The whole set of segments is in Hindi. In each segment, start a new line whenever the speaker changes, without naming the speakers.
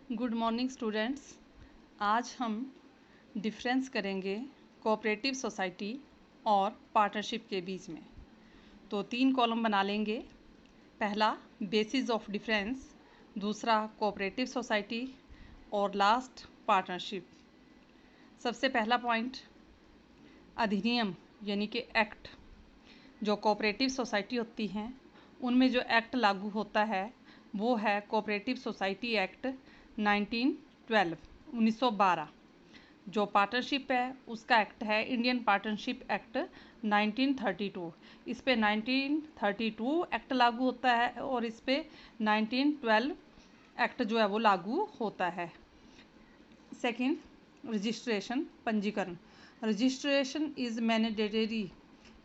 Good morning students. आज हम डिफरेंस करेंगे कोऑपरेटिव सोसाइटी और पार्टनरशिप के बीच में। तो 3 कॉलम बना लेंगे। पहला बेसिस ऑफ डिफरेंस, दूसरा कोऑपरेटिव सोसाइटी और लास्ट पार्टनरशिप। सबसे पहला पॉइंट अधिनियम यानी कि एक्ट। जो कोऑपरेटिव सोसाइटी होती हैं उनमें जो एक्ट लागू होता है वो है कोऑपरेटिव सोसाइटी एक्ट 1912। जो पार्टनरशिप है उसका एक्ट है इंडियन पार्टनरशिप एक्ट 1932। इस पे 1932 एक्ट लागू होता है और इस पे 1912 एक्ट जो है वो लागू होता है। सेकंड, रजिस्ट्रेशन पंजीकरण। Registration is mandatory.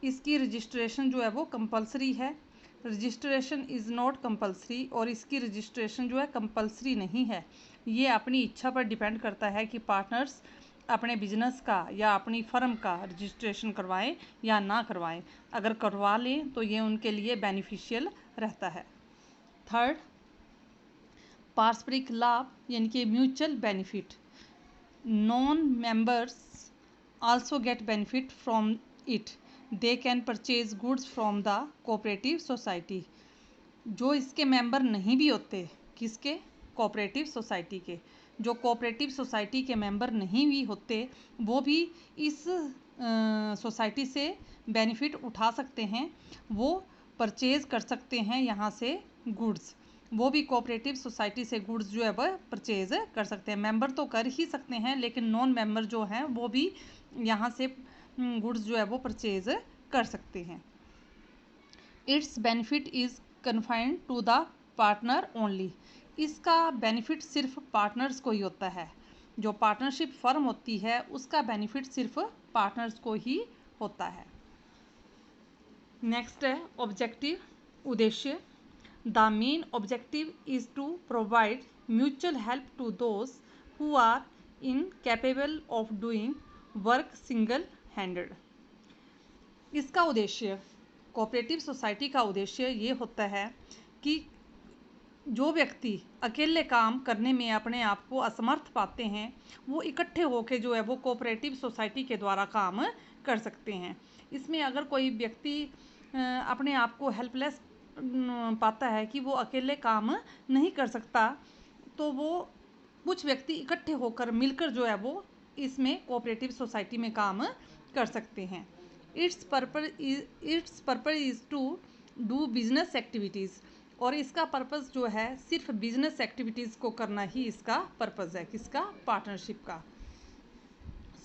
इसकी रजिस्ट्रेशन जो है वो कंपलसरी है। रजिस्ट्रेशन इज़ नॉट कंपलसरी, और इसकी रजिस्ट्रेशन जो है कंपलसरी नहीं है। ये अपनी इच्छा पर डिपेंड करता है कि पार्टनर्स अपने बिजनेस का या अपनी फर्म का रजिस्ट्रेशन करवाएं या ना करवाएं। अगर करवा लें तो ये उनके लिए बेनिफिशियल रहता है। थर्ड, पारस्परिक लाभ यानी कि mutual benefit. Non members also get benefit from it. They can purchase goods from the cooperative society. जो इसके मेंबर नहीं भी होते, किसके? कोऑपरेटिव सोसाइटी के। जो कोऑपरेटिव सोसाइटी के मेंबर नहीं भी होते वो भी इस सोसाइटी से बेनिफिट उठा सकते हैं। वो परचेज कर सकते हैं यहाँ से गुड्स। वो भी कोऑपरेटिव सोसाइटी से गुड्स जो है वह परचेज कर सकते हैं। मेंबर तो कर ही सकते हैं, लेकिन नॉन मेंबर जो हैं वो भी यहाँ से गुड्स जो है वो परचेज कर सकते हैं। Its benefit is confined to the partner only. इसका बेनिफिट सिर्फ पार्टनर्स को ही होता है। जो पार्टनरशिप फर्म होती है उसका बेनिफिट सिर्फ पार्टनर्स को ही होता है। नेक्स्ट है ऑब्जेक्टिव, उद्देश्य। The main objective is to provide mutual help to those who are incapable of doing work single handed. इसका उद्देश्य, कोऑपरेटिव सोसाइटी का उद्देश्य ये होता है कि जो व्यक्ति अकेले काम करने में अपने आप को असमर्थ पाते हैं वो इकट्ठे होकर जो है वो कोऑपरेटिव सोसाइटी के द्वारा काम कर सकते हैं। इसमें अगर कोई व्यक्ति अपने आप को हेल्पलेस पाता है कि वो अकेले काम नहीं कर सकता, तो वो कुछ व्यक्ति इकट्ठे होकर मिलकर जो है वो इसमें कोऑपरेटिव सोसाइटी में काम कर सकते हैं। Its purpose is to do business activities. और इसका पर्पस जो है सिर्फ बिजनेस एक्टिविटीज़ को करना ही इसका पर्पस है। किसका? पार्टनरशिप का।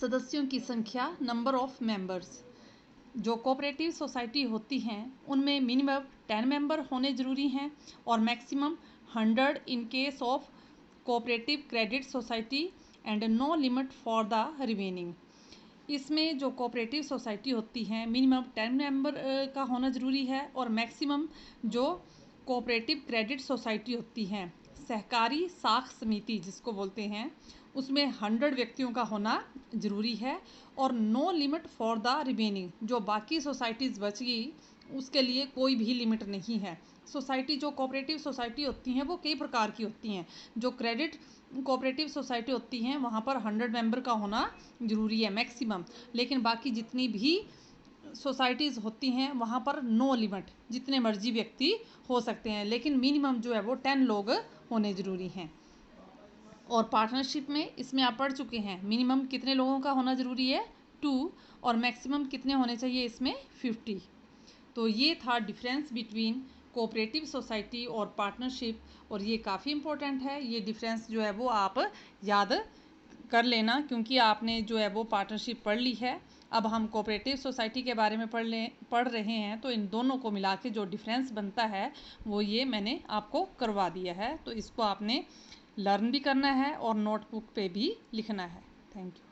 सदस्यों की संख्या, नंबर ऑफ मेंबर्स। जो कोऑपरेटिव सोसाइटी होती हैं उनमें मिनिमम 10 मेंबर होने ज़रूरी हैं और maximum 100 in case of cooperative credit society and no limit for the remaining. इसमें जो कोऑपरेटिव सोसाइटी होती हैं मिनिमम 10 मेंबर का होना ज़रूरी है और मैक्सिमम जो कोऑपरेटिव क्रेडिट सोसाइटी होती हैं, सहकारी साख समिति जिसको बोलते हैं, उसमें 100 व्यक्तियों का होना ज़रूरी है और no limit for the remaining. जो बाकी सोसाइटीज़ बच गई उसके लिए कोई भी लिमिट नहीं है। सोसाइटी जो कोऑपरेटिव सोसाइटी होती हैं वो कई प्रकार की होती हैं। जो क्रेडिट कोऑपरेटिव सोसाइटी होती हैं वहाँ पर 100 मेंबर का होना ज़रूरी है मैक्सिमम, लेकिन बाकी जितनी भी सोसाइटीज़ होती हैं वहाँ पर नो लिमिट, जितने मर्जी व्यक्ति हो सकते हैं, लेकिन मिनिमम जो है वो 10 लोग होने ज़रूरी हैं। और पार्टनरशिप में इसमें आप पढ़ चुके हैं मिनिमम कितने लोगों का होना ज़रूरी है, 2, और मैक्सिमम कितने होने चाहिए इसमें, 50। तो ये था डिफरेंस बिटवीन कोऑपरेटिव सोसाइटी और पार्टनरशिप, और ये काफ़ी इम्पोर्टेंट है। ये डिफरेंस जो है वो आप याद कर लेना, क्योंकि आपने जो है वो पार्टनरशिप पढ़ ली है। अब हम कोऑपरेटिव सोसाइटी के बारे में पढ़ रहे हैं, तो इन दोनों को मिला के जो डिफरेंस बनता है वो ये मैंने आपको करवा दिया है। तो इसको आपने लर्न भी करना है और नोटबुक पे भी लिखना है। Thank you.